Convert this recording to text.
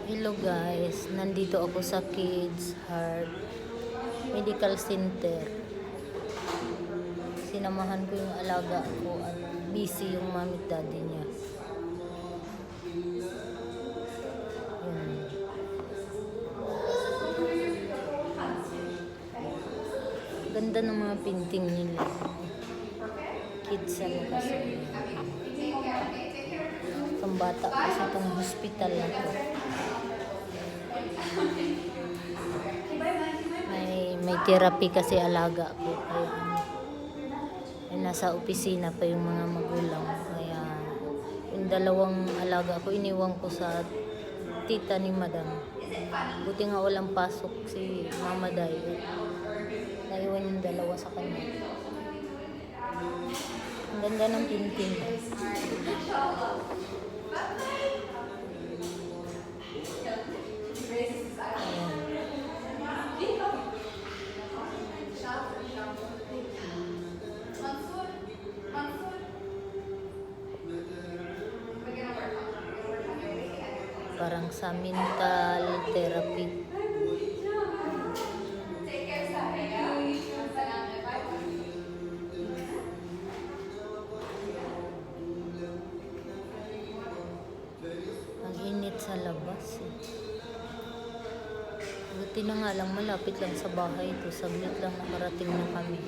Hello guys, nandito ako sa Kids Heart Medical Center. Sinamahan ko yung alaga ko at busy yung mami at daddy niya. Yun. Ganda ng mga painting nila. Kids ano kasi. Pambata kasi itong hospital na to. May therapy kasi alaga ko. Kaya nasa opisina pa yung mga magulang. Kaya yung dalawang alaga ko iniwan ko sa tita ni madam. Buti nga walang pasok si mama Day. Naiwan yung dalawa sa kanya. Ang ganda ng painting. Parang sa mental therapy. Ang init sa labas eh. Buti na nga lang malapit lang sa bahay ito. Saglit lang nakarating na kami.